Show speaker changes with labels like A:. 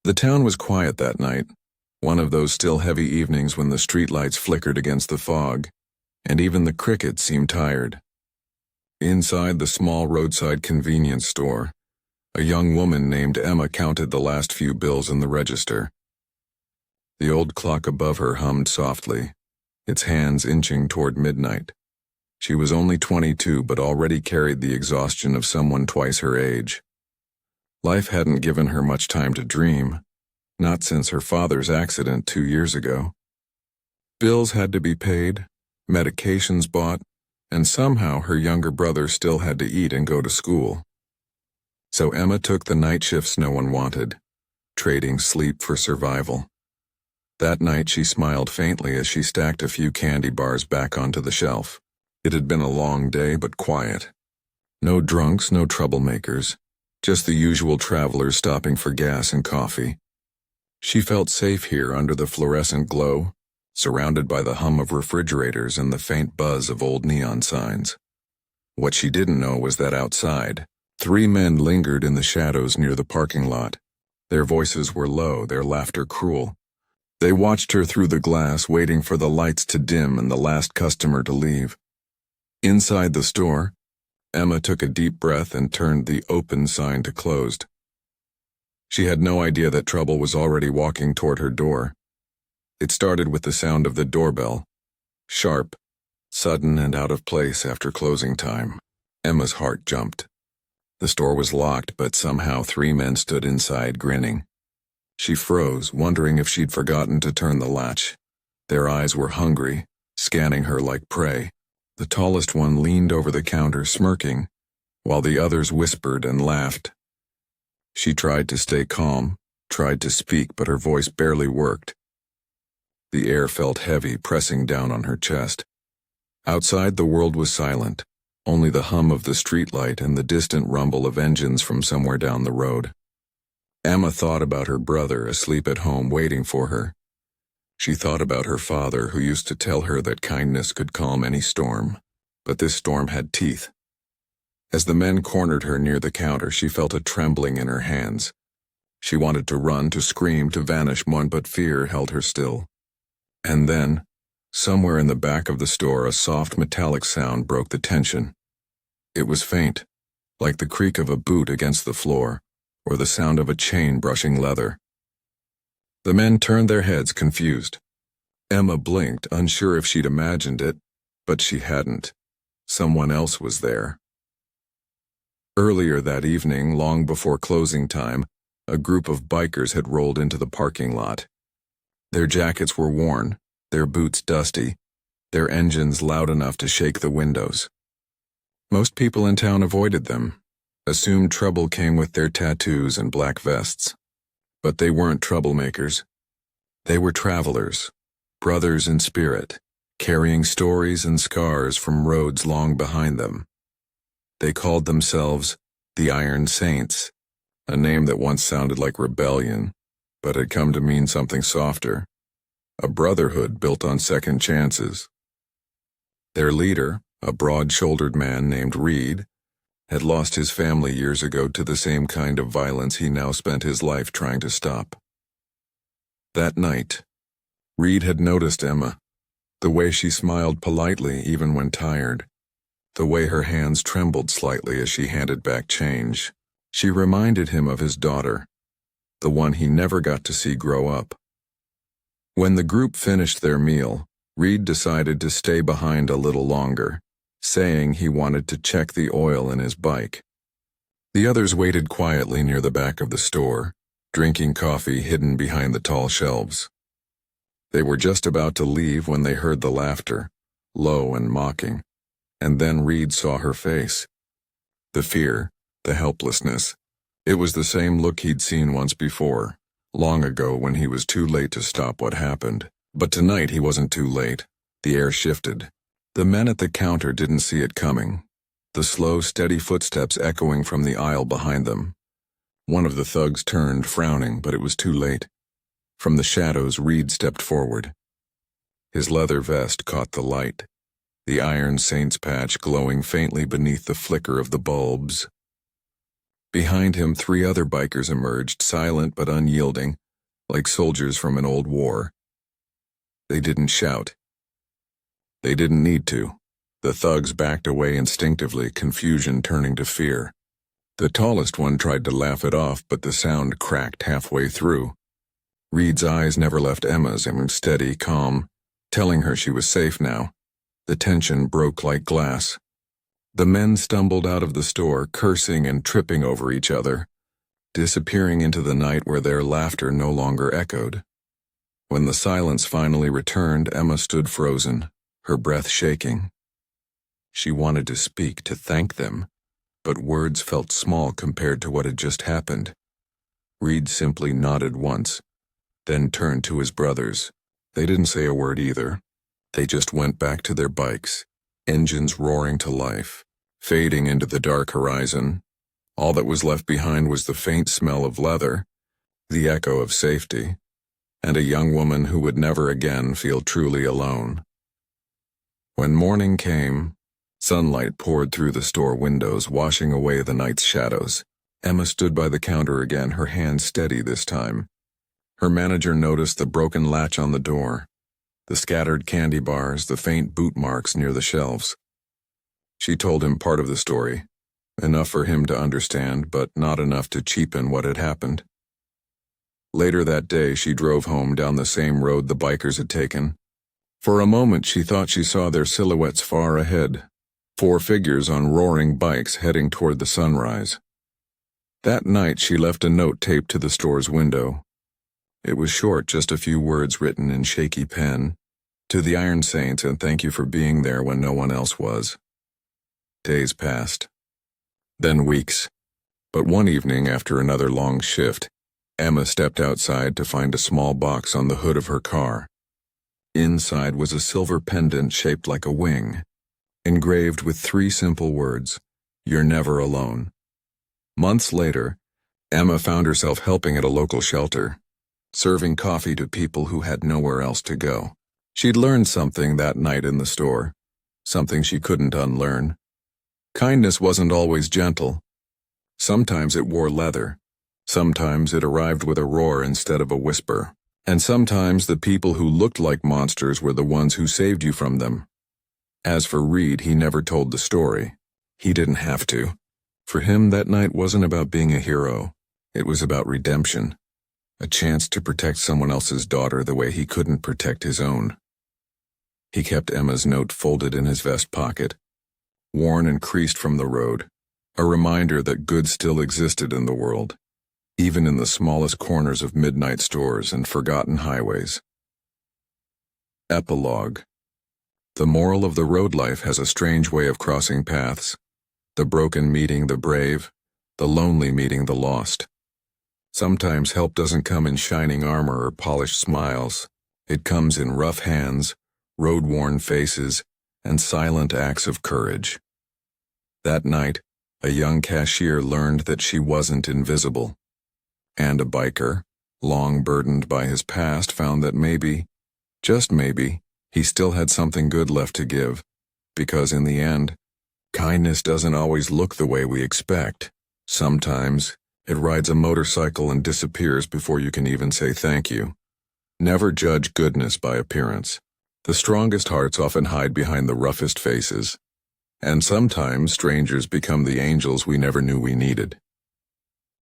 A: The town was quiet that night, one of those still heavy evenings when the streetlights flickered against the fog, and even the crickets seemed tired. Inside the small roadside convenience store, a young woman named Emma counted the last few bills in the register. The old clock above her hummed softly, its hands inching toward midnight. She was only 22 but already carried the exhaustion of someone twice her age. Life hadn't given her much time to dream, not since her father's accident 2 years ago. Bills had to be paid, medications bought, and somehow her younger brother still had to eat and go to school. So Emma took the night shifts no one wanted, trading sleep for survival. That night she smiled faintly as she stacked a few candy bars back onto the shelf. It had been a long day but quiet. No drunks, no troublemakers, just the usual travelers stopping for gas and coffee. She felt safe here under the fluorescent glow, surrounded by the hum of refrigerators and the faint buzz of old neon signs. What she didn't know was that outside, 3 men lingered in the shadows near the parking lot. Their voices were low, their laughter cruel. They watched her through the glass, waiting for the lights to dim and the last customer to leave. Inside the store, Emma took a deep breath and turned the open sign to closed. She had no idea that trouble was already walking toward her door. It started with the sound of the doorbell, sharp, sudden and out of place after closing time. Emma's heart jumped. The store was locked, but somehow 3 men stood inside, grinning. She froze, wondering if she'd forgotten to turn the latch. Their eyes were hungry, scanning her like prey. The tallest one leaned over the counter, smirking, while the others whispered and laughed. She tried to stay calm, tried to speak, but her voice barely worked. The air felt heavy, pressing down on her chest. Outside, the world was silent, only the hum of the streetlight and the distant rumble of engines from somewhere down the road. Emma thought about her brother, asleep at home, waiting for her. She thought about her father, who used to tell her that kindness could calm any storm, but this storm had teeth. As the men cornered her near the counter, she felt a trembling in her hands. She wanted to run, to scream, to vanish, but fear held her still. And then, somewhere in the back of the store, a soft metallic sound broke the tension. It was faint, like the creak of a boot against the floor, or the sound of a chain brushing leather. The men turned their heads, confused. Emma blinked, unsure if she'd imagined it, but she hadn't. Someone else was there. Earlier that evening, long before closing time, a group of bikers had rolled into the parking lot. Their jackets were worn, their boots dusty, their engines loud enough to shake the windows. Most people in town avoided them, assumed trouble came with their tattoos and black vests. But they weren't troublemakers. They were travelers, brothers in spirit, carrying stories and scars from roads long behind them. They called themselves the Iron Saints, a name that once sounded like rebellion, but had come to mean something softer, a brotherhood built on second chances. Their leader, a broad-shouldered man named Reed, had lost his family years ago to the same kind of violence he now spent his life trying to stop. That night, Reed had noticed Emma, the way she smiled politely even when tired, the way her hands trembled slightly as she handed back change. She reminded him of his daughter, the one he never got to see grow up. When the group finished their meal, Reed decided to stay behind a little longer, saying he wanted to check the oil in his bike. The others waited quietly near the back of the store, drinking coffee hidden behind the tall shelves. They were just about to leave when they heard the laughter, low and mocking, and then Reed saw her face. The fear, the helplessness. It was the same look he'd seen once before, long ago when he was too late to stop what happened. But tonight he wasn't too late. The air shifted. The men at the counter didn't see it coming, the slow, steady footsteps echoing from the aisle behind them. One of the thugs turned, frowning, but it was too late. From the shadows, Reed stepped forward. His leather vest caught the light, the Iron Saints patch glowing faintly beneath the flicker of the bulbs. Behind him, 3 other bikers emerged, silent but unyielding, like soldiers from an old war. They didn't shout. They didn't need to. The thugs backed away instinctively, confusion turning to fear. The tallest one tried to laugh it off, but the sound cracked halfway through. Reed's eyes never left Emma's, steady, calm, telling her she was safe now. The tension broke like glass. The men stumbled out of the store, cursing and tripping over each other, disappearing into the night where their laughter no longer echoed. When the silence finally returned, Emma stood frozen, her breath shaking. She wanted to speak, to thank them, but words felt small compared to what had just happened. Reed simply nodded once, then turned to his brothers. They didn't say a word either. They just went back to their bikes, engines roaring to life, fading into the dark horizon. All that was left behind was the faint smell of leather, the echo of safety, and a young woman who would never again feel truly alone. When morning came, sunlight poured through the store windows, washing away the night's shadows. Emma stood by the counter again, her hand steady this time. Her manager noticed the broken latch on the door, the scattered candy bars, the faint boot marks near the shelves. She told him part of the story, enough for him to understand, but not enough to cheapen what had happened. Later that day, she drove home down the same road the bikers had taken. For a moment, she thought she saw their silhouettes far ahead, 4 figures on roaring bikes heading toward the sunrise. That night, she left a note taped to the store's window. It was short, just a few words written in shaky pen. To the Iron Saints, and thank you for being there when no one else was. Days passed. Then weeks. But one evening, after another long shift, Emma stepped outside to find a small box on the hood of her car. Inside was a silver pendant shaped like a wing, engraved with 3 simple words, "You're never alone." Months later, Emma found herself helping at a local shelter, serving coffee to people who had nowhere else to go. She'd learned something that night in the store, something she couldn't unlearn. Kindness wasn't always gentle. Sometimes it wore leather. Sometimes it arrived with a roar instead of a whisper. And sometimes the people who looked like monsters were the ones who saved you from them. As for Reed, he never told the story. He didn't have to. For him, that night wasn't about being a hero. It was about redemption. A chance to protect someone else's daughter the way he couldn't protect his own. He kept Emma's note folded in his vest pocket, worn and creased from the road, a reminder that good still existed in the world, even in the smallest corners of midnight stores and forgotten highways. Epilogue. The moral of the road life has a strange way of crossing paths, the broken meeting the brave, the lonely meeting the lost. Sometimes help doesn't come in shining armor or polished smiles. It comes in rough hands, road-worn faces, and silent acts of courage. That night, a young cashier learned that she wasn't invisible. And a biker, long burdened by his past, found that maybe, just maybe, he still had something good left to give, because in the end, kindness doesn't always look the way we expect. Sometimes, it rides a motorcycle and disappears before you can even say thank you. Never judge goodness by appearance. The strongest hearts often hide behind the roughest faces. And sometimes strangers become the angels we never knew we needed.